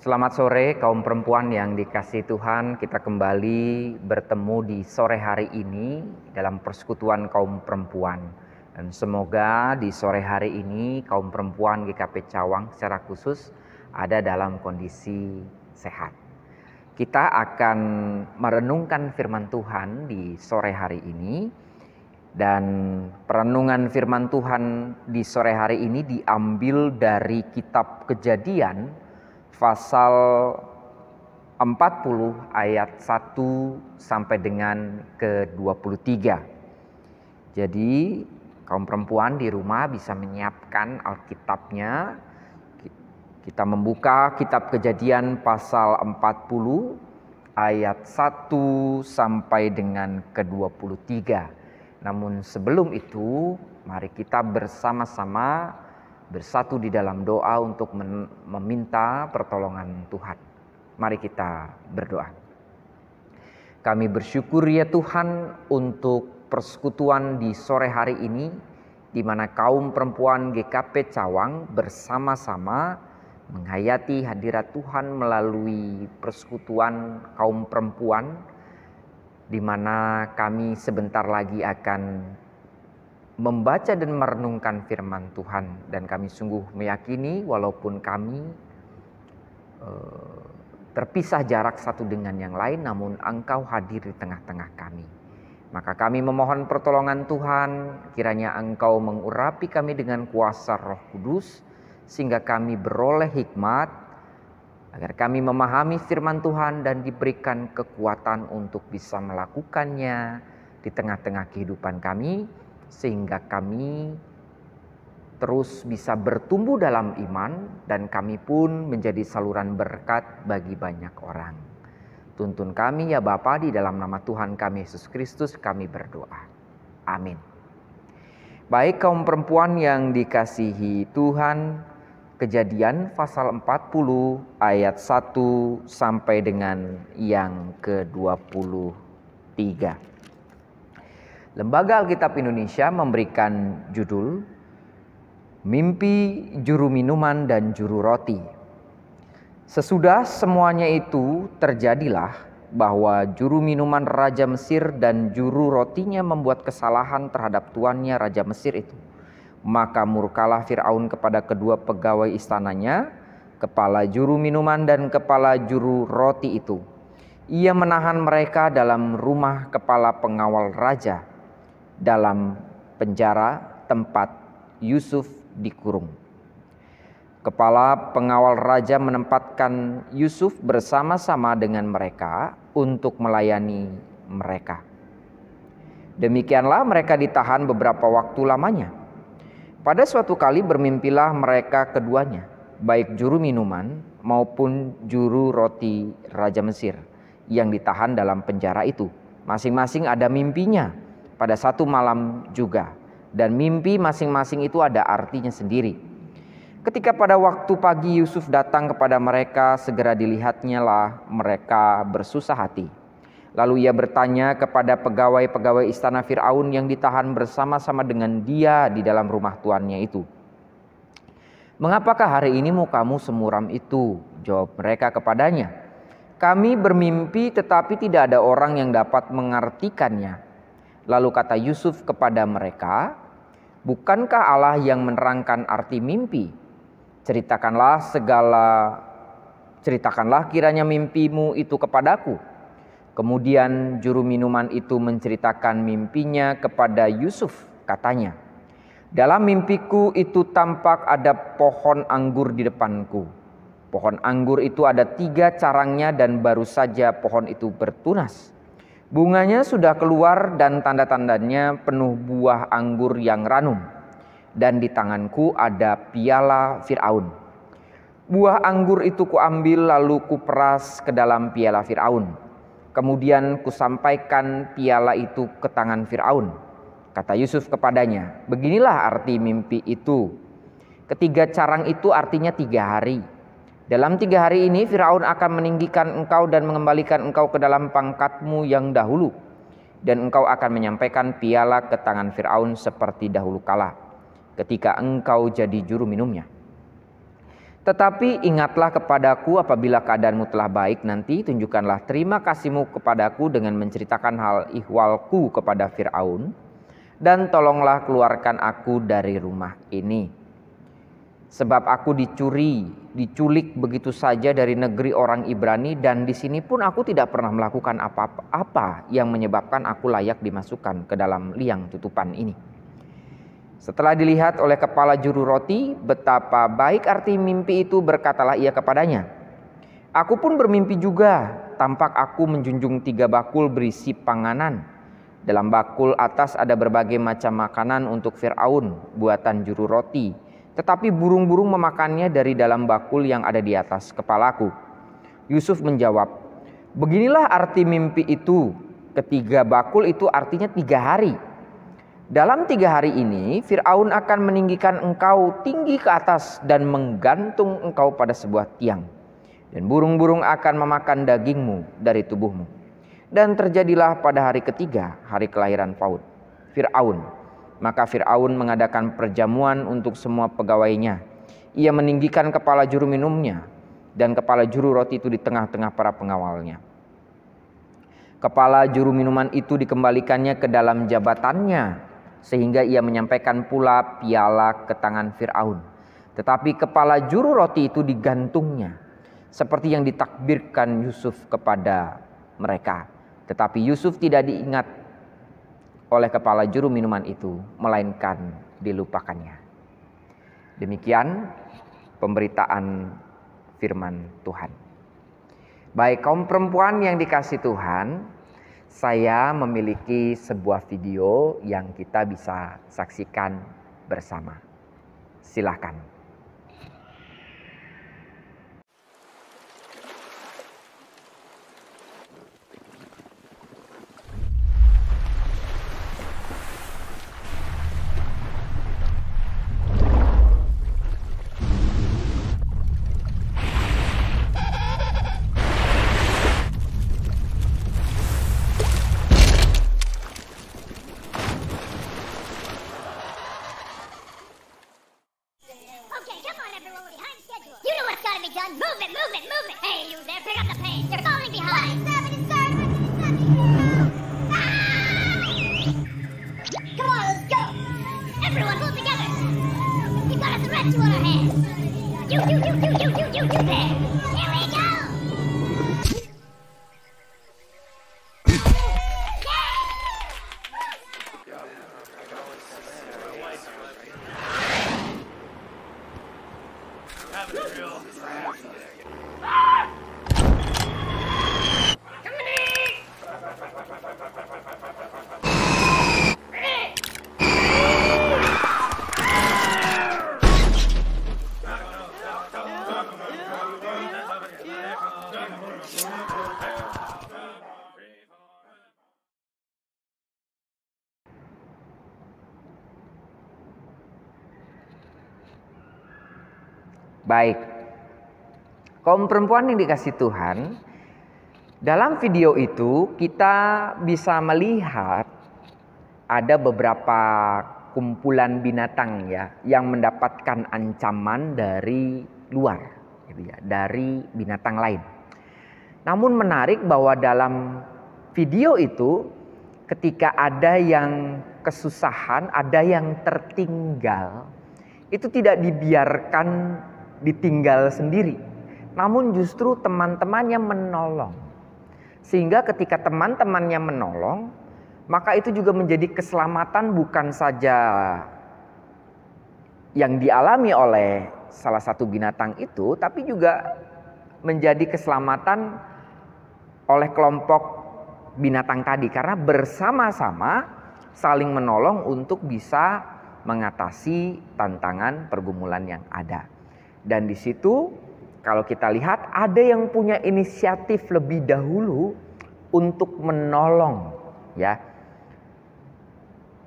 Selamat sore kaum perempuan yang dikasihi Tuhan. Kita kembali bertemu di sore hari ini dalam persekutuan kaum perempuan. Dan semoga di sore hari ini kaum perempuan GKP Cawang secara khusus ada dalam kondisi sehat. Kita akan merenungkan firman Tuhan di sore hari ini. Dan perenungan firman Tuhan di sore hari ini diambil dari kitab Kejadian pasal 40 ayat 1 sampai dengan ke-23. Jadi kaum perempuan di rumah bisa menyiapkan Alkitabnya. Kita membuka kitab Kejadian pasal 40 ayat 1 sampai dengan ke-23. Namun sebelum itu, mari kita bersama-sama bersatu di dalam doa untuk meminta pertolongan Tuhan. Mari kita berdoa. Kami bersyukur ya Tuhan untuk persekutuan di sore hari ini, di mana kaum perempuan GKP Cawang bersama-sama menghayati hadirat Tuhan melalui persekutuan kaum perempuan, di mana kami sebentar lagi akan membaca dan merenungkan firman Tuhan. Dan kami sungguh meyakini walaupun kami terpisah jarak satu dengan yang lain, namun Engkau hadir di tengah-tengah kami. Maka kami memohon pertolongan Tuhan, kiranya Engkau mengurapi kami dengan kuasa Roh Kudus, sehingga kami beroleh hikmat, agar kami memahami firman Tuhan dan diberikan kekuatan untuk bisa melakukannya di tengah-tengah kehidupan kami, sehingga kami terus bisa bertumbuh dalam iman dan kami pun menjadi saluran berkat bagi banyak orang. Tuntun kami ya Bapa, di dalam nama Tuhan kami Yesus Kristus kami berdoa. Amin. Baik kaum perempuan yang dikasihi Tuhan, Kejadian pasal 40 ayat 1 sampai dengan yang ke-23. Lembaga Alkitab Indonesia memberikan judul Mimpi Juru Minuman dan Juru Roti. Sesudah semuanya itu terjadilah bahwa juru minuman Raja Mesir dan juru rotinya membuat kesalahan terhadap tuannya Raja Mesir itu. Maka murkalah Fir'aun kepada kedua pegawai istananya, kepala juru minuman dan kepala juru roti itu. Ia menahan mereka dalam rumah kepala pengawal raja, dalam penjara tempat Yusuf dikurung. Kepala pengawal raja menempatkan Yusuf bersama-sama dengan mereka untuk melayani mereka. Demikianlah mereka ditahan beberapa waktu lamanya. Pada suatu kali bermimpilah mereka keduanya, baik juru minuman maupun juru roti Raja Mesir yang ditahan dalam penjara itu. Masing-masing ada mimpinya pada satu malam juga, dan mimpi masing-masing itu ada artinya sendiri. Ketika pada waktu pagi Yusuf datang kepada mereka, segera dilihatnya lah mereka bersusah hati. Lalu ia bertanya kepada pegawai-pegawai istana Fir'aun yang ditahan bersama-sama dengan dia di dalam rumah tuannya itu, "Mengapakah hari ini mukamu semuram itu?" Jawab mereka kepadanya, "Kami bermimpi tetapi tidak ada orang yang dapat mengartikannya." Lalu kata Yusuf kepada mereka, "Bukankah Allah yang menerangkan arti mimpi? Ceritakanlah kiranya mimpimu itu kepadaku." Kemudian juru minuman itu menceritakan mimpinya kepada Yusuf. Katanya, "Dalam mimpiku itu tampak ada pohon anggur di depanku. Pohon anggur itu ada 3 carangnya dan baru saja pohon itu bertunas. Bunganya sudah keluar dan tanda-tandanya penuh buah anggur yang ranum. Dan di tanganku ada piala Fir'aun. Buah anggur itu kuambil lalu kuperas ke dalam piala Fir'aun. Kemudian kusampaikan piala itu ke tangan Fir'aun." Kata Yusuf kepadanya, "Beginilah arti mimpi itu. 3 carang itu artinya 3 hari. Dalam 3 hari ini Fir'aun akan meninggikan engkau dan mengembalikan engkau ke dalam pangkatmu yang dahulu. Dan engkau akan menyampaikan piala ke tangan Fir'aun seperti dahulu kala, ketika engkau jadi juru minumnya." Tetapi ingatlah kepadaku apabila keadaanmu telah baik nanti, tunjukkanlah terima kasihmu kepadaku dengan menceritakan hal ihwalku kepada Fir'aun, dan tolonglah keluarkan aku dari rumah ini. Sebab aku diculik begitu saja dari negeri orang Ibrani, dan di sini pun aku tidak pernah melakukan apa-apa yang menyebabkan aku layak dimasukkan ke dalam liang tutupan ini. Setelah dilihat oleh kepala juru roti betapa baik arti mimpi itu, berkatalah ia kepadanya, aku pun bermimpi juga, tampak aku menjunjung 3 bakul berisi panganan. Dalam bakul atas ada berbagai macam makanan untuk Fir'aun, buatan juru roti, tetapi burung-burung memakannya dari dalam bakul yang ada di atas kepalaku. Yusuf menjawab, beginilah arti mimpi itu, ketiga bakul itu artinya 3 hari. Dalam 3 hari ini Fir'aun akan meninggikan engkau tinggi ke atas dan menggantung engkau pada sebuah tiang. Dan burung-burung akan memakan dagingmu dari tubuhmu. Dan terjadilah pada hari ketiga, hari kelahiran Fir'aun. Maka Fir'aun mengadakan perjamuan untuk semua pegawainya. Ia meninggikan kepala juru minumnya dan kepala juru roti itu di tengah-tengah para pengawalnya. Kepala juru minuman itu dikembalikannya ke dalam jabatannya, sehingga ia menyampaikan pula piala ke tangan Fir'aun. Tetapi kepala juru roti itu digantungnya, seperti yang ditakbirkan Yusuf kepada mereka. Tetapi Yusuf tidak diingat oleh kepala juru minuman itu, melainkan dilupakannya. Demikian pemberitaan firman Tuhan. Baik kaum perempuan yang dikasihi Tuhan, saya memiliki sebuah video yang kita bisa saksikan bersama. Silakan. Baik, kaum perempuan yang dikasihi Tuhan, dalam video itu kita bisa melihat ada beberapa kumpulan binatang ya yang mendapatkan ancaman dari luar, gitu ya, dari binatang lain. Namun menarik bahwa dalam video itu ketika ada yang kesusahan, ada yang tertinggal, itu tidak dibiarkan ditinggal sendiri, namun justru teman-temannya menolong. Sehingga ketika teman-temannya menolong, maka itu juga menjadi keselamatan bukan saja yang dialami oleh salah satu binatang itu, tapi juga menjadi keselamatan oleh kelompok binatang tadi, karena bersama-sama saling menolong untuk bisa mengatasi tantangan pergumulan yang ada. Dan di situ kalau kita lihat ada yang punya inisiatif lebih dahulu untuk menolong ya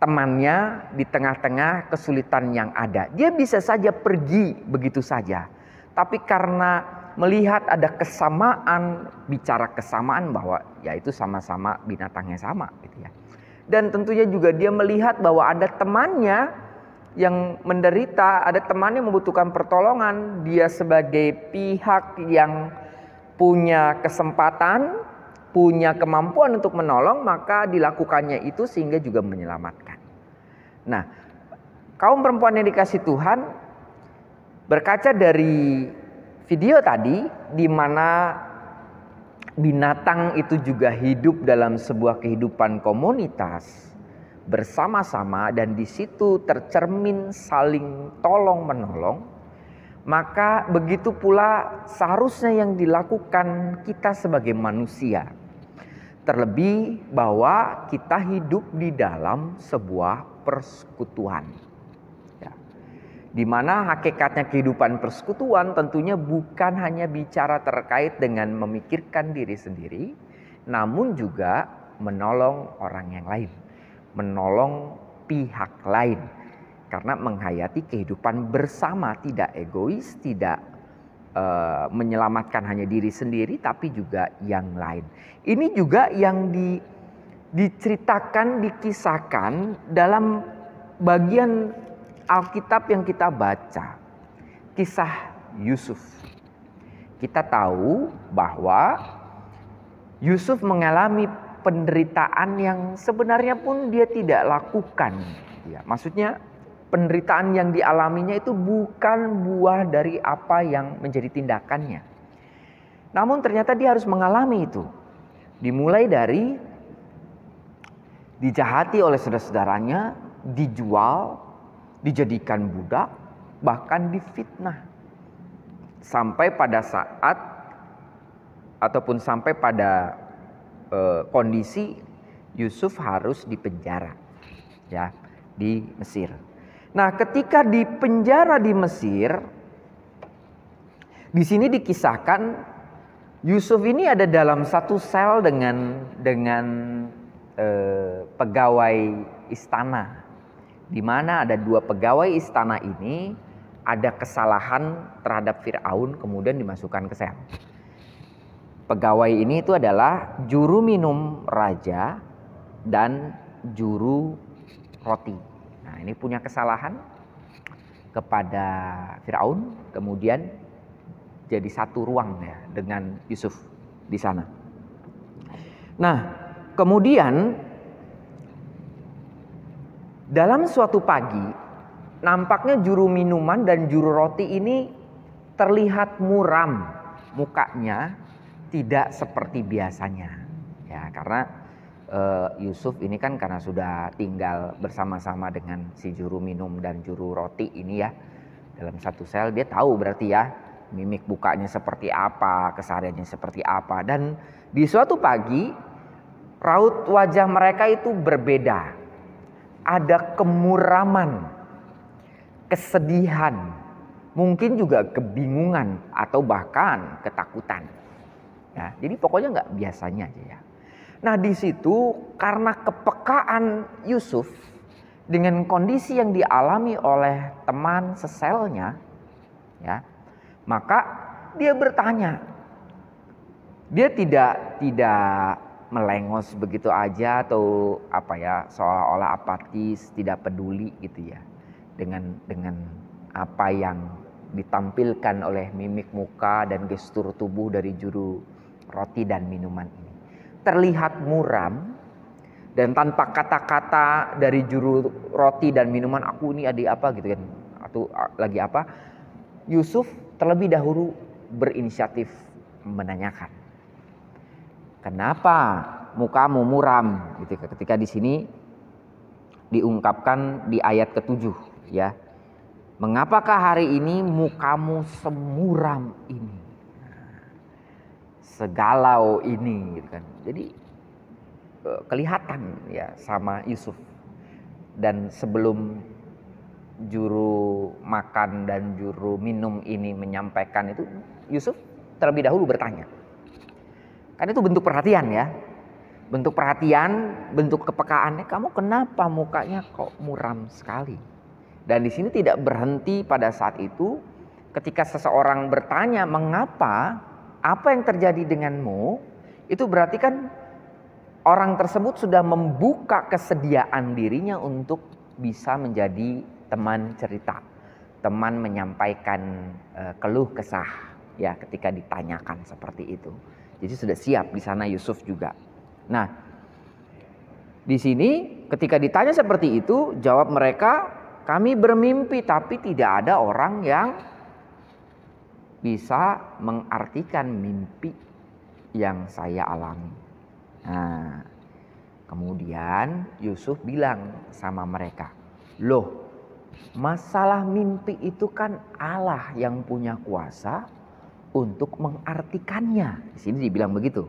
temannya di tengah-tengah kesulitan yang ada. Dia bisa saja pergi begitu saja. Tapi karena melihat ada kesamaan, bicara kesamaan bahwa ya itu sama-sama binatangnya sama gitu ya. Dan tentunya juga dia melihat bahwa ada temannya yang menderita, ada temannya membutuhkan pertolongan, dia sebagai pihak yang punya kesempatan, punya kemampuan untuk menolong, maka dilakukannya itu sehingga juga menyelamatkan. Nah, kaum perempuan yang dikasih Tuhan, berkaca dari video tadi, di mana binatang itu juga hidup dalam sebuah kehidupan komunitas bersama-sama, dan di situ tercermin saling tolong-menolong, maka begitu pula seharusnya yang dilakukan kita sebagai manusia. Terlebih bahwa kita hidup di dalam sebuah persekutuan. Ya. Di mana hakikatnya kehidupan persekutuan tentunya bukan hanya bicara terkait dengan memikirkan diri sendiri, namun juga menolong orang yang lain, menolong pihak lain, karena menghayati kehidupan bersama, tidak egois, tidak menyelamatkan hanya diri sendiri, tapi juga yang lain. Ini juga yang diceritakan, dikisahkan dalam bagian Alkitab yang kita baca, kisah Yusuf. Kita tahu bahwa Yusuf mengalami penderitaan yang sebenarnya pun dia tidak lakukan. Ya, maksudnya penderitaan yang dialaminya itu bukan buah dari apa yang menjadi tindakannya. Namun ternyata dia harus mengalami itu. Dimulai dari dijahati oleh saudara-saudaranya, dijual, dijadikan budak, bahkan difitnah. Sampai pada saat ataupun sampai pada kondisi Yusuf harus dipenjara, ya, di Mesir. Nah, ketika di penjara di Mesir, di sini dikisahkan Yusuf ini ada dalam satu sel dengan pegawai istana, di mana ada dua pegawai istana ini ada kesalahan terhadap Firaun, kemudian dimasukkan ke sel. Pegawai ini itu adalah juru minum raja dan juru roti. Nah, ini punya kesalahan kepada Firaun, kemudian jadi satu ruang ya dengan Yusuf di sana. Nah, kemudian dalam suatu pagi nampaknya juru minuman dan juru roti ini terlihat muram mukanya, tidak seperti biasanya. Ya, karena Yusuf ini kan karena sudah tinggal bersama-sama dengan si juru minum dan juru roti ini ya dalam satu sel, dia tahu berarti ya mimik mukanya seperti apa, kesehariannya seperti apa. Dan di suatu pagi raut wajah mereka itu berbeda. Ada kemuraman, kesedihan, mungkin juga kebingungan atau bahkan ketakutan. Ya, jadi pokoknya nggak biasanya aja ya. Nah, di situ karena kepekaan Yusuf dengan kondisi yang dialami oleh teman seselnya, ya, maka dia bertanya. Dia tidak melengos begitu aja atau apa ya, seolah-olah apatis, tidak peduli gitu ya dengan apa yang ditampilkan oleh mimik muka dan gestur tubuh dari juru roti dan minuman ini. Terlihat muram, dan tanpa kata-kata dari juru roti dan minuman, aku ini adik apa gitu kan, atau lagi apa, Yusuf terlebih dahulu berinisiatif menanyakan, kenapa mukamu muram gitu. Ketika di sini diungkapkan di ayat ke-7 ya, mengapakah hari ini mukamu semuram ini, segalau ini gitu kan. Jadi kelihatan ya sama Yusuf. Dan sebelum juru makan dan juru minum ini menyampaikan itu, Yusuf terlebih dahulu bertanya. Kan itu bentuk perhatian ya. Bentuk perhatian, bentuk kepekaannya, kamu kenapa mukanya kok muram sekali? Dan di sini tidak berhenti pada saat itu. Ketika seseorang bertanya mengapa, apa yang terjadi denganmu, itu berarti kan orang tersebut sudah membuka kesediaan dirinya untuk bisa menjadi teman cerita, teman menyampaikan keluh kesah ya ketika ditanyakan seperti itu. Jadi sudah siap di sana Yusuf juga. Nah, di sini ketika ditanya seperti itu, jawab mereka, kami bermimpi tapi tidak ada orang yang bisa mengartikan mimpi yang saya alami. Nah, kemudian Yusuf bilang sama mereka, loh, masalah mimpi itu kan Allah yang punya kuasa untuk mengartikannya. Di sini dibilang begitu.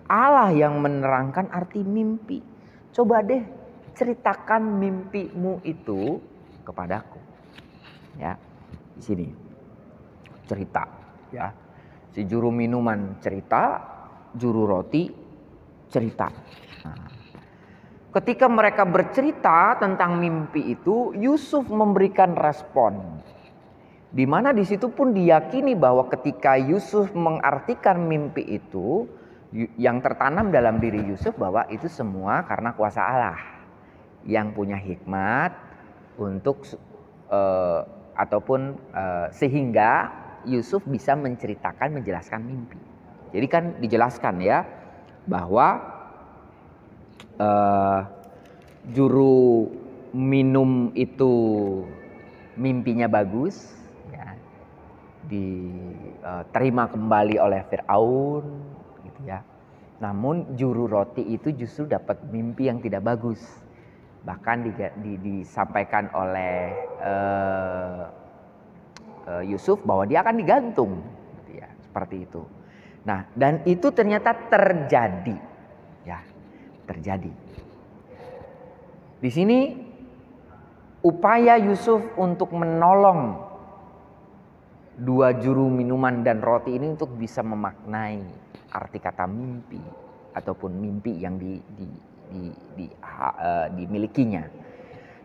Allah yang menerangkan arti mimpi. Coba deh ceritakan mimpimu itu kepadaku. Ya, di sini cerita. Ya, si juru minuman cerita, juru roti cerita. Nah, ketika mereka bercerita tentang mimpi itu, Yusuf memberikan respon. Di mana di situ pun diyakini bahwa ketika Yusuf mengartikan mimpi itu, yang tertanam dalam diri Yusuf bahwa itu semua karena kuasa Allah yang punya hikmat untuk sehingga Yusuf bisa menceritakan, menjelaskan mimpi. Jadi kan dijelaskan ya bahwa juru minum itu mimpinya bagus, ya, diterima kembali oleh Firaun, gitu ya. Namun juru roti itu justru dapat mimpi yang tidak bagus. Bahkan disampaikan oleh Yusuf bahwa dia akan digantung, gitu ya, seperti itu. Nah, dan itu ternyata terjadi, ya, terjadi. Di sini upaya Yusuf untuk menolong dua juru minuman dan roti ini untuk bisa memaknai arti kata mimpi ataupun mimpi yang dimilikinya.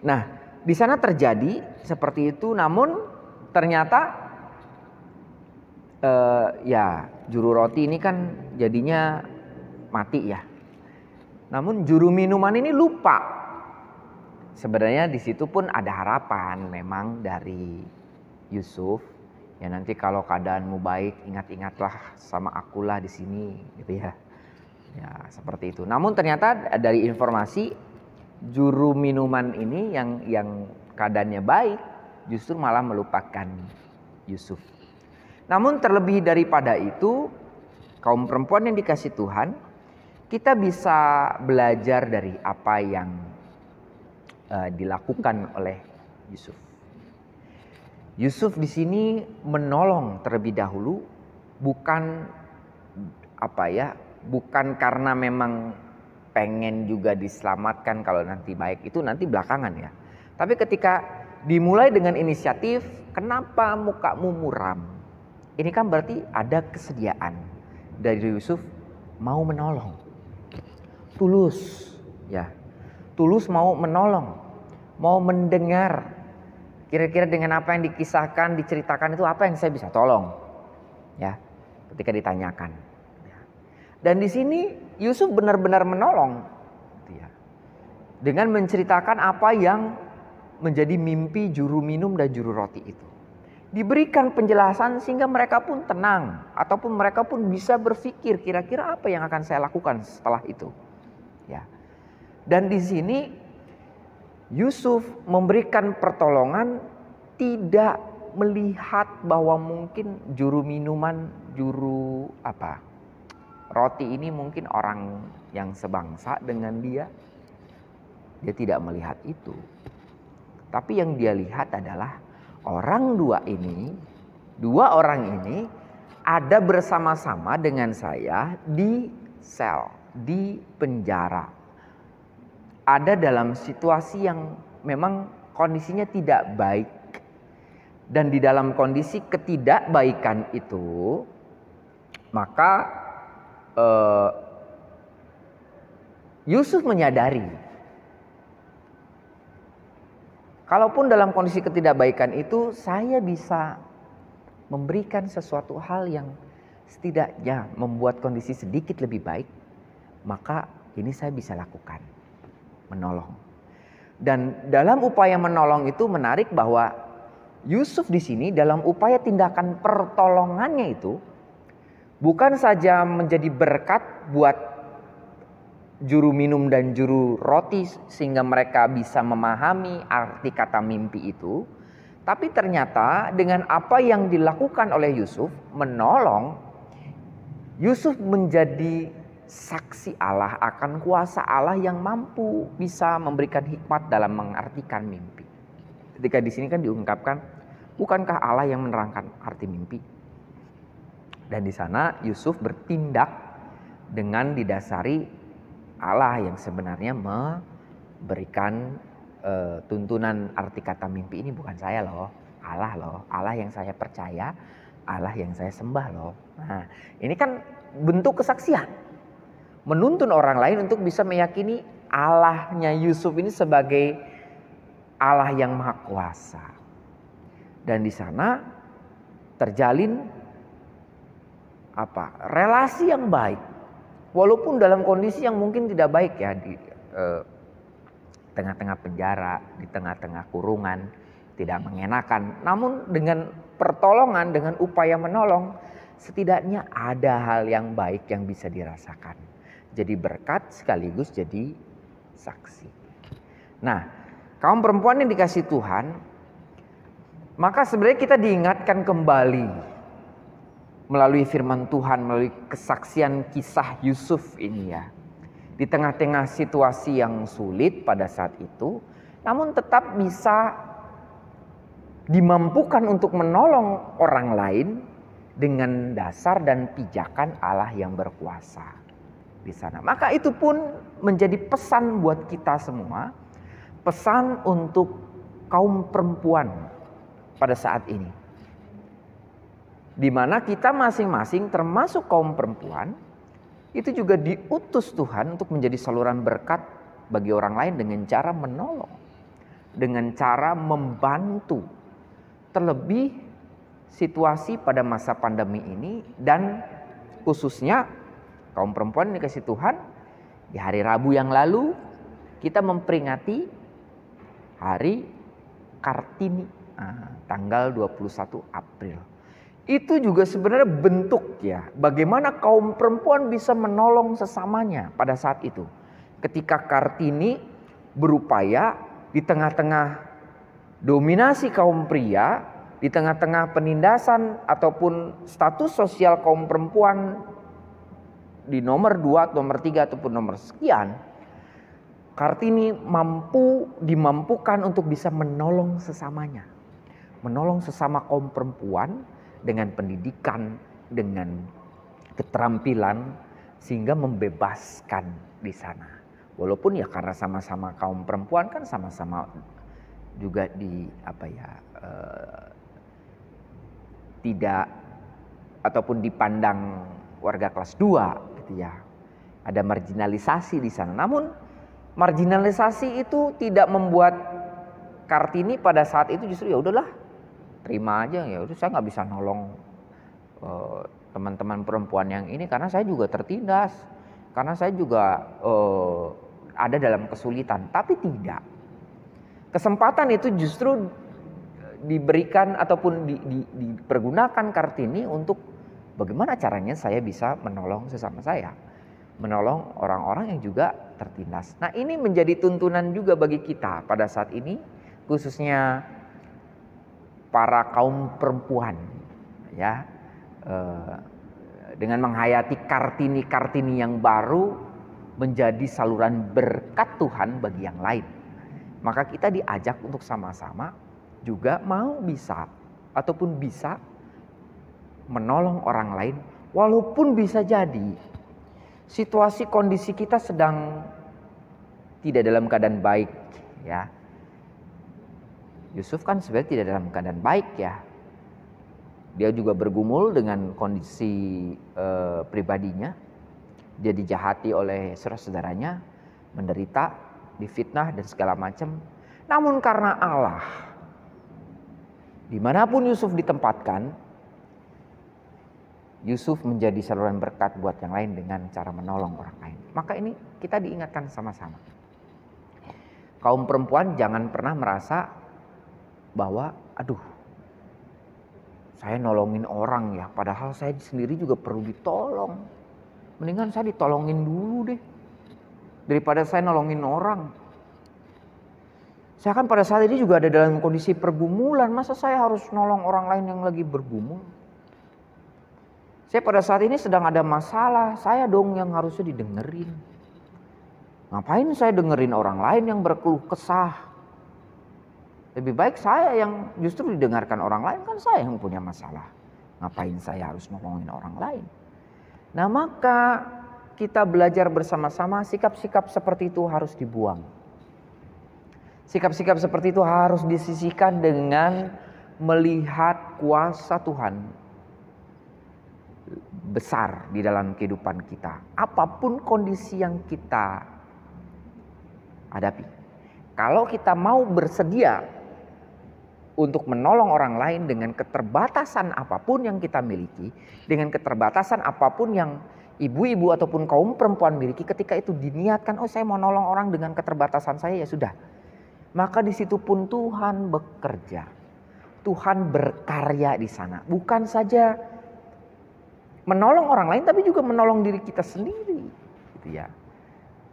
Nah, di sana terjadi seperti itu, namun ternyata ya juru roti ini kan jadinya mati ya. Namun juru minuman ini lupa. Sebenarnya di situ pun ada harapan memang dari Yusuf. Ya nanti kalau keadaanmu baik, ingat-ingatlah sama akulah di sini, gitu ya. Ya seperti itu. Namun ternyata dari informasi juru minuman ini yang keadaannya baik, justru malah melupakan Yusuf. Namun terlebih daripada itu, kaum perempuan yang dikasih Tuhan, kita bisa belajar dari apa yang dilakukan oleh Yusuf. Yusuf di sini menolong terlebih dahulu, bukan bukan karena memang pengen juga diselamatkan kalau nanti baik, itu nanti belakangan ya. Tapi ketika dimulai dengan inisiatif, kenapa mukamu muram? Ini kan berarti ada kesediaan dari Yusuf mau menolong. Tulus, ya. Tulus mau menolong, mau mendengar. Kira-kira dengan apa yang dikisahkan, diceritakan itu apa yang saya bisa tolong, ya, ketika ditanyakan. Dan di sini Yusuf benar-benar menolong, ya, dengan menceritakan apa yang menjadi mimpi juru minum dan juru roti itu. Diberikan penjelasan sehingga mereka pun tenang, ataupun mereka pun bisa berpikir kira-kira apa yang akan saya lakukan setelah itu, ya. Dan di sini Yusuf memberikan pertolongan, tidak melihat bahwa mungkin juru minuman, juru roti ini mungkin orang yang sebangsa dengan dia. Dia tidak melihat itu. Tapi yang dia lihat adalah dua orang ini ada bersama-sama dengan saya di sel, di penjara. Ada dalam situasi yang memang kondisinya tidak baik. Dan di dalam kondisi ketidakbaikan itu, maka Yusuf menyadari, kalaupun dalam kondisi ketidakbaikan itu saya bisa memberikan sesuatu hal yang setidaknya membuat kondisi sedikit lebih baik, maka ini saya bisa lakukan. Menolong. Dan dalam upaya menolong itu menarik bahwa Yusuf di sini dalam upaya tindakan pertolongannya itu bukan saja menjadi berkat buat juru minum dan juru roti sehingga mereka bisa memahami arti kata mimpi itu, tapi ternyata dengan apa yang dilakukan oleh Yusuf menolong, Yusuf menjadi saksi Allah akan kuasa Allah yang mampu bisa memberikan hikmat dalam mengartikan mimpi. Ketika di sini kan diungkapkan, bukankah Allah yang menerangkan arti mimpi? Dan di sana Yusuf bertindak dengan didasari Allah yang sebenarnya memberikan tuntunan arti kata mimpi ini bukan saya loh, Allah loh, Allah yang saya percaya, Allah yang saya sembah loh. Nah, ini kan bentuk kesaksian. Menuntun orang lain untuk bisa meyakini Allahnya Yusuf ini sebagai Allah yang maha kuasa. Dan di sana terjalin relasi yang baik. Walaupun dalam kondisi yang mungkin tidak baik ya, di tengah-tengah penjara, di tengah-tengah kurungan, tidak mengenakan. Namun dengan pertolongan, dengan upaya menolong, setidaknya ada hal yang baik yang bisa dirasakan. Jadi berkat sekaligus jadi saksi. Nah, kaum perempuan yang dikasih Tuhan, maka sebenarnya kita diingatkan kembali melalui firman Tuhan, melalui kesaksian kisah Yusuf ini ya. Di tengah-tengah situasi yang sulit pada saat itu, namun tetap bisa dimampukan untuk menolong orang lain dengan dasar dan pijakan Allah yang berkuasa di sana. Maka itu pun menjadi pesan buat kita semua, pesan untuk kaum perempuan pada saat ini. Di mana kita masing-masing termasuk kaum perempuan itu juga diutus Tuhan untuk menjadi saluran berkat bagi orang lain dengan cara menolong, dengan cara membantu. Terlebih situasi pada masa pandemi ini dan khususnya kaum perempuan yang dikasih Tuhan, di hari Rabu yang lalu kita memperingati hari Kartini, tanggal 21 April. Itu juga sebenarnya bentuk ya bagaimana kaum perempuan bisa menolong sesamanya pada saat itu. Ketika Kartini berupaya di tengah-tengah dominasi kaum pria, di tengah-tengah penindasan ataupun status sosial kaum perempuan di nomor 2, nomor 3 ataupun nomor sekian, Kartini dimampukan untuk bisa menolong sesamanya. Menolong sesama kaum perempuan dengan pendidikan, dengan keterampilan sehingga membebaskan di sana. Walaupun ya karena sama-sama kaum perempuan kan sama-sama juga tidak ataupun dipandang warga kelas 2 gitu ya. Ada marginalisasi di sana. Namun marginalisasi itu tidak membuat Kartini pada saat itu justru ya udahlah terima aja, ya udah saya nggak bisa nolong teman-teman perempuan yang ini karena saya juga tertindas, karena saya juga ada dalam kesulitan. Tapi tidak, kesempatan itu justru diberikan ataupun dipergunakan Kartini untuk bagaimana caranya saya bisa menolong sesama saya, menolong orang-orang yang juga tertindas. Nah, ini menjadi tuntunan juga bagi kita pada saat ini, khususnya para kaum perempuan ya, dengan menghayati Kartini yang baru menjadi saluran berkat Tuhan bagi yang lain. Maka kita diajak untuk sama-sama juga mau bisa ataupun bisa menolong orang lain, walaupun bisa jadi situasi kondisi kita sedang tidak dalam keadaan baik ya. Yusuf kan sebenarnya tidak dalam keadaan baik ya. Dia juga bergumul dengan kondisi pribadinya. Dia dijahati oleh saudara-saudaranya, menderita, difitnah dan segala macam. Namun karena Allah, dimanapun Yusuf ditempatkan, Yusuf menjadi saluran berkat buat yang lain dengan cara menolong orang lain. Maka ini kita diingatkan sama-sama. kaum perempuan jangan pernah merasa bahwa aduh, saya nolongin orang ya, padahal saya sendiri juga perlu ditolong. Mendingan saya ditolongin dulu deh, daripada saya nolongin orang. Saya kan pada saat ini juga ada dalam kondisi pergumulan, masa saya harus nolong orang lain yang lagi bergumul? Saya pada saat ini sedang ada masalah, saya dong yang harusnya didengerin. Ngapain saya dengerin orang lain yang berkeluh kesah? Lebih baik saya yang justru didengarkan orang lain, kan saya yang punya masalah. Ngapain saya harus nolongin orang lain? Nah, maka kita belajar bersama-sama sikap-sikap seperti itu harus dibuang. Sikap-sikap seperti itu harus disisihkan dengan melihat kuasa Tuhan besar di dalam kehidupan kita. Apapun kondisi yang kita hadapi. Kalau kita mau bersedia untuk menolong orang lain dengan keterbatasan apapun yang kita miliki, dengan keterbatasan apapun yang ibu-ibu ataupun kaum perempuan miliki, ketika itu diniatkan, oh saya mau nolong orang dengan keterbatasan saya, ya sudah. Maka di situ pun Tuhan bekerja. Tuhan berkarya di sana. Bukan saja menolong orang lain, tapi juga menolong diri kita sendiri, gitu ya.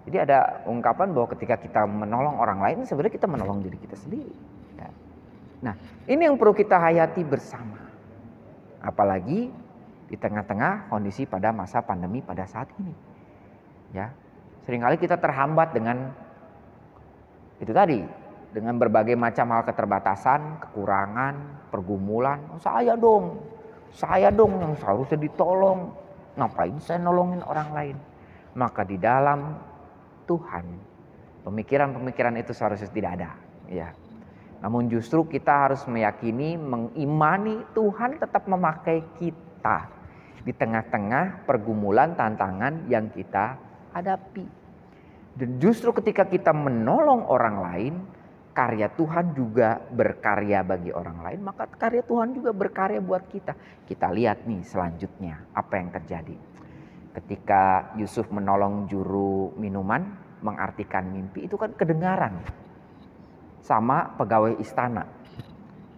Jadi ada ungkapan bahwa ketika kita menolong orang lain, sebenarnya kita menolong diri kita sendiri. Ya. Nah, ini yang perlu kita hayati bersama. Apalagi di tengah-tengah kondisi pada masa pandemi pada saat ini. Ya, seringkali kita terhambat dengan itu tadi, dengan berbagai macam hal keterbatasan, kekurangan, pergumulan. Oh, saya dong yang seharusnya ditolong. Ngapain saya nolongin orang lain? Maka di dalam Tuhan, pemikiran-pemikiran itu seharusnya tidak ada. Ya. Namun justru kita harus meyakini, mengimani Tuhan tetap memakai kita di tengah-tengah pergumulan, tantangan yang kita hadapi. Dan justru ketika kita menolong orang lain, karya Tuhan juga berkarya bagi orang lain, maka karya Tuhan juga berkarya buat kita. Kita lihat nih selanjutnya apa yang terjadi. Ketika Yusuf menolong juru minuman, mengartikan mimpi, itu kan kedengaran sama pegawai istana.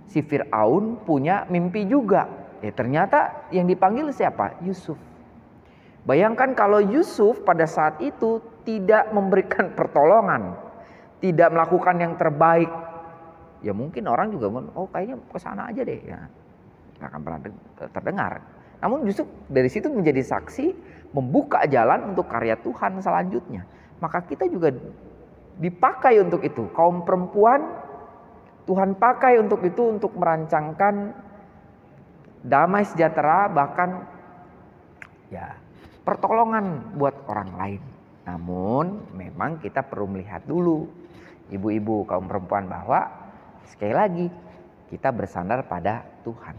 Si Fir'aun punya mimpi juga. Ternyata yang dipanggil siapa? Yusuf. Bayangkan kalau Yusuf pada saat itu tidak memberikan pertolongan, tidak melakukan yang terbaik, ya mungkin orang juga oh kayaknya ke sana aja deh, ya nggak akan pernah terdengar. Namun justru dari situ menjadi saksi, membuka jalan untuk karya Tuhan selanjutnya. Maka kita juga dipakai untuk itu. Kaum perempuan Tuhan pakai untuk itu, untuk merancangkan damai sejahtera, bahkan ya pertolongan buat orang lain. Namun memang kita perlu melihat dulu, ibu-ibu kaum perempuan, bahwa sekali lagi kita bersandar pada Tuhan.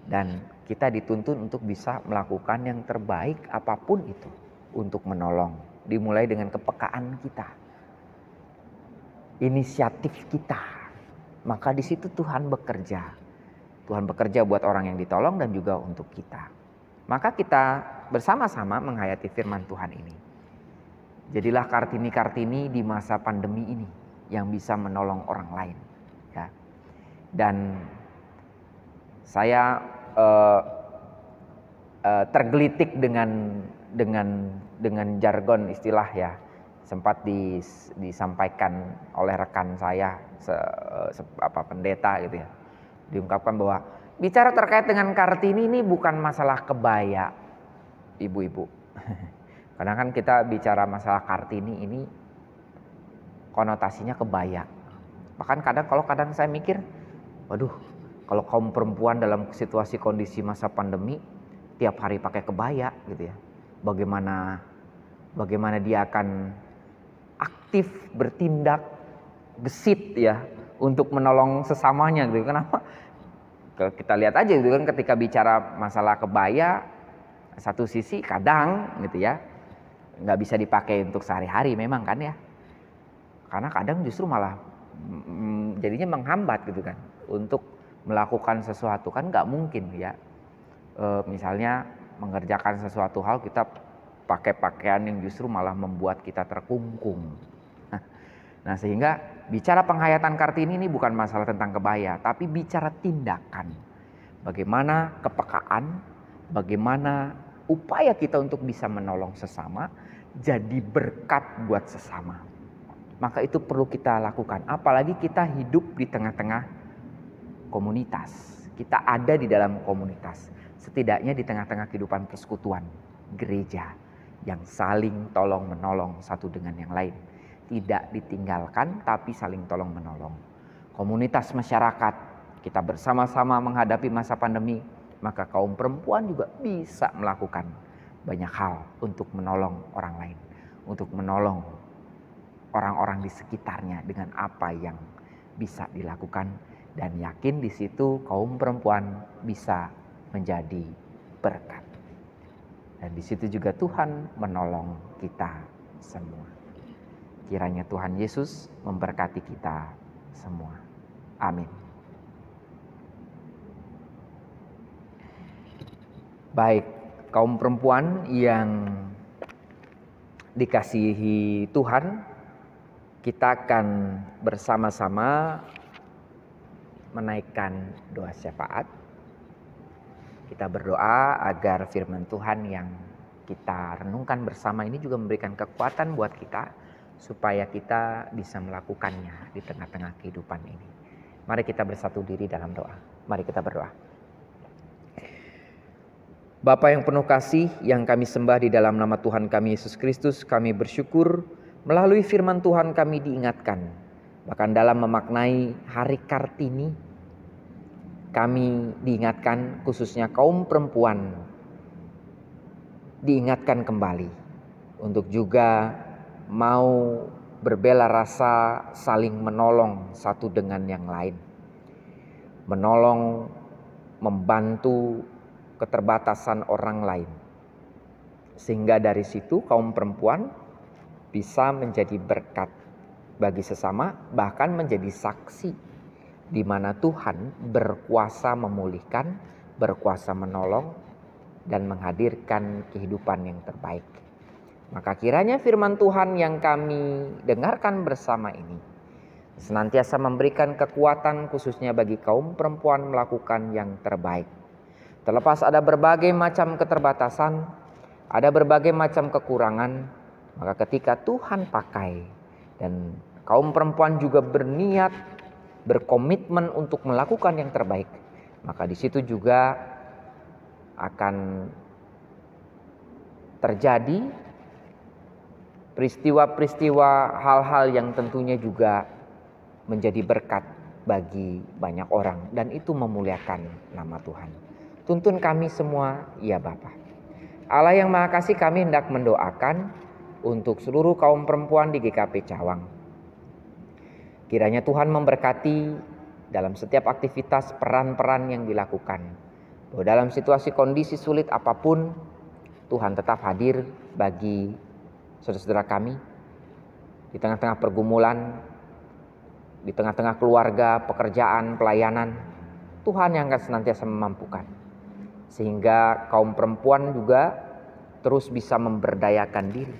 Dan kita dituntun untuk bisa melakukan yang terbaik apapun itu untuk menolong. Dimulai dengan kepekaan kita, inisiatif kita. Maka di situ Tuhan bekerja. Tuhan bekerja buat orang yang ditolong dan juga untuk kita. Maka kita bersama-sama menghayati firman Tuhan ini. Jadilah Kartini-Kartini di masa pandemi ini yang bisa menolong orang lain. Ya. Dan saya tergelitik dengan jargon istilah ya, sempat disampaikan oleh rekan saya, pendeta gitu ya. Diungkapkan bahwa bicara terkait dengan Kartini ini bukan masalah kebaya, ibu-ibu. Karena kan kita bicara masalah Kartini ini konotasinya kebaya. Bahkan kadang saya mikir, waduh, kalau kaum perempuan dalam situasi kondisi masa pandemi tiap hari pakai kebaya gitu ya. Bagaimana dia akan aktif bertindak gesit ya untuk menolong sesamanya gitu. Kenapa? Kalau kita lihat aja gitu kan, ketika bicara masalah kebaya, satu sisi kadang gitu ya nggak bisa dipakai untuk sehari-hari memang kan ya. Karena kadang justru malah jadinya menghambat gitu kan untuk melakukan sesuatu. Kan nggak mungkin ya. Misalnya mengerjakan sesuatu hal kita pakai pakaian yang justru malah membuat kita terkungkung. Nah, sehingga bicara penghayatan Kartini ini bukan masalah tentang kebaya, tapi bicara tindakan. Bagaimana kepekaan, bagaimana upaya kita untuk bisa menolong sesama jadi berkat buat sesama. Maka itu perlu kita lakukan, apalagi kita hidup di tengah-tengah komunitas. Kita ada di dalam komunitas, setidaknya di tengah-tengah kehidupan persekutuan gereja yang saling tolong menolong satu dengan yang lain. Tidak ditinggalkan tapi saling tolong menolong. Komunitas masyarakat, kita bersama-sama menghadapi masa pandemi, maka kaum perempuan juga bisa melakukan banyak hal untuk menolong orang lain, untuk menolong orang-orang di sekitarnya dengan apa yang bisa dilakukan, dan yakin di situ kaum perempuan bisa menjadi berkat. Dan di situ juga Tuhan menolong kita semua. Kiranya Tuhan Yesus memberkati kita semua. Amin. Baik, kaum perempuan yang dikasihi Tuhan, kita akan bersama-sama menaikkan doa syafaat. Kita berdoa agar firman Tuhan yang kita renungkan bersama ini juga memberikan kekuatan buat kita, supaya kita bisa melakukannya di tengah-tengah kehidupan ini. Mari kita bersatu diri dalam doa. Mari kita berdoa. Bapa yang penuh kasih, yang kami sembah di dalam nama Tuhan kami Yesus Kristus, kami bersyukur melalui firman Tuhan kami diingatkan. Bahkan dalam memaknai hari Kartini, kami diingatkan, khususnya kaum perempuan diingatkan kembali untuk juga mau berbela rasa saling menolong satu dengan yang lain. Menolong, membantu keterbatasan orang lain. Sehingga dari situ kaum perempuan bisa menjadi berkat bagi sesama, bahkan menjadi saksi di mana Tuhan berkuasa memulihkan, berkuasa menolong, dan menghadirkan kehidupan yang terbaik. Maka kiranya firman Tuhan yang kami dengarkan bersama ini senantiasa memberikan kekuatan khususnya bagi kaum perempuan melakukan yang terbaik. Terlepas ada berbagai macam keterbatasan, ada berbagai macam kekurangan, maka ketika Tuhan pakai dan kaum perempuan juga berniat, berkomitmen untuk melakukan yang terbaik, maka di situ juga akan terjadi peristiwa-peristiwa, hal-hal yang tentunya juga menjadi berkat bagi banyak orang, dan itu memuliakan nama Tuhan. Tuntun kami semua, ya Bapa. Allah yang Maha Kasih, kami hendak mendoakan untuk seluruh kaum perempuan di GKP Cawang. Kiranya Tuhan memberkati dalam setiap aktivitas peran-peran yang dilakukan. Bahwa dalam situasi kondisi sulit apapun, Tuhan tetap hadir bagi saudara-saudara kami. Di tengah-tengah pergumulan, di tengah-tengah keluarga, pekerjaan, pelayanan, Tuhan yang akan senantiasa memampukan. Sehingga kaum perempuan juga terus bisa memberdayakan diri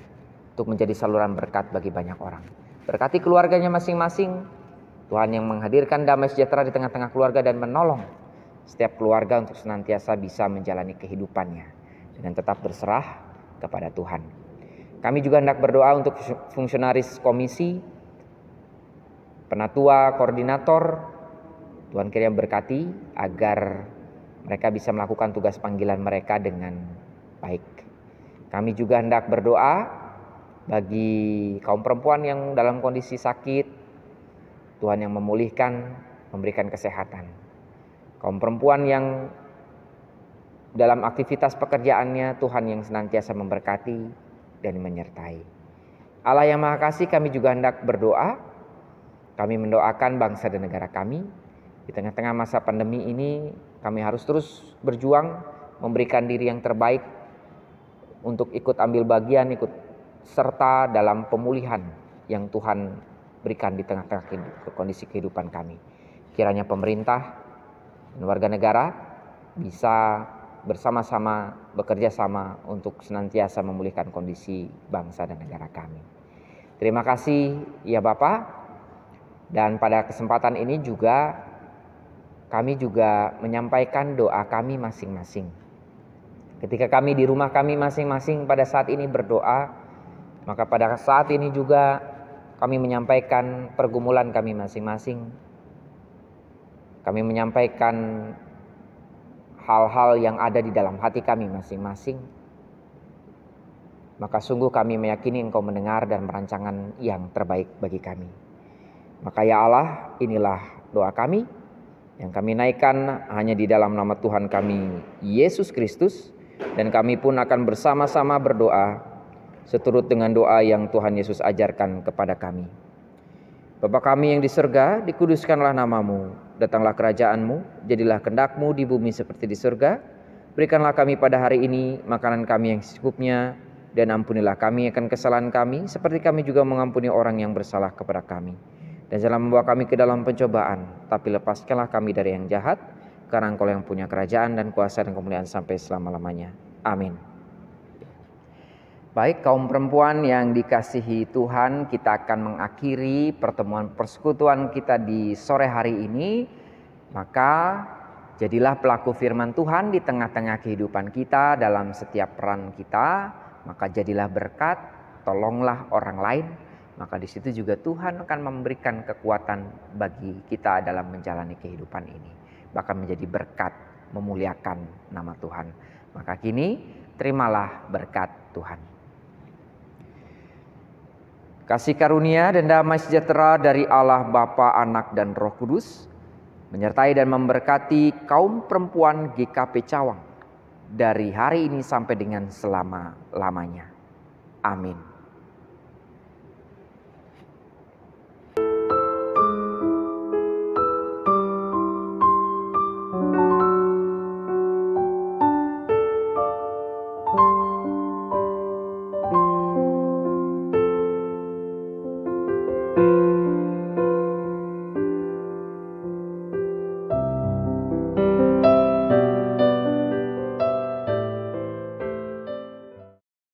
untuk menjadi saluran berkat bagi banyak orang. Berkati keluarganya masing-masing, Tuhan yang menghadirkan damai sejahtera di tengah-tengah keluarga dan menolong setiap keluarga untuk senantiasa bisa menjalani kehidupannya dengan tetap berserah kepada Tuhan. Kami juga hendak berdoa untuk fungsionaris komisi, penatua, koordinator. Tuhan kiranya berkati agar mereka bisa melakukan tugas panggilan mereka dengan baik. Kami juga hendak berdoa bagi kaum perempuan yang dalam kondisi sakit, Tuhan yang memulihkan, memberikan kesehatan. Kaum perempuan yang dalam aktivitas pekerjaannya, Tuhan yang senantiasa memberkati dan menyertai. Allah yang Maha Kasih, kami juga hendak berdoa. Kami mendoakan bangsa dan negara kami. Di tengah-tengah masa pandemi ini, kami harus terus berjuang, memberikan diri yang terbaik untuk ikut ambil bagian, ikut serta dalam pemulihan yang Tuhan berikan di tengah-tengah kondisi kehidupan kami. Kiranya pemerintah dan warga negara bisa bersama-sama bekerja sama untuk senantiasa memulihkan kondisi bangsa dan negara kami. Terima kasih ya Bapak. Dan pada kesempatan ini juga kami juga menyampaikan doa kami masing-masing. Ketika kami di rumah kami masing-masing pada saat ini berdoa, maka pada saat ini juga kami menyampaikan pergumulan kami masing-masing. Kami menyampaikan hal-hal yang ada di dalam hati kami masing-masing. Maka sungguh kami meyakini Engkau mendengar dan merancangan yang terbaik bagi kami. Maka ya Allah, inilah doa kami yang kami naikkan hanya di dalam nama Tuhan kami, Yesus Kristus. Dan kami pun akan bersama-sama berdoa seturut dengan doa yang Tuhan Yesus ajarkan kepada kami. Bapa kami yang di surga, dikuduskanlah namamu, datanglah kerajaan-Mu, jadilah kehendak-Mu di bumi seperti di surga. Berikanlah kami pada hari ini makanan kami yang secukupnya, dan ampunilah kami akan kesalahan kami, seperti kami juga mengampuni orang yang bersalah kepada kami. Dan janganlah membawa kami ke dalam pencobaan, tapi lepaskanlah kami dari yang jahat, karena Engkau yang punya kerajaan dan kuasa dan kemuliaan sampai selama-lamanya. Amin. Baik kaum perempuan yang dikasihi Tuhan, kita akan mengakhiri pertemuan persekutuan kita di sore hari ini. Maka jadilah pelaku firman Tuhan di tengah-tengah kehidupan kita dalam setiap peran kita. Maka jadilah berkat, tolonglah orang lain. Maka di situ juga Tuhan akan memberikan kekuatan bagi kita dalam menjalani kehidupan ini. Bahkan menjadi berkat, memuliakan nama Tuhan. Maka kini terimalah berkat Tuhan. Kasih karunia dan damai sejahtera dari Allah Bapa, Anak, dan Roh Kudus menyertai dan memberkati kaum perempuan GKP Cawang dari hari ini sampai dengan selama-lamanya. Amin.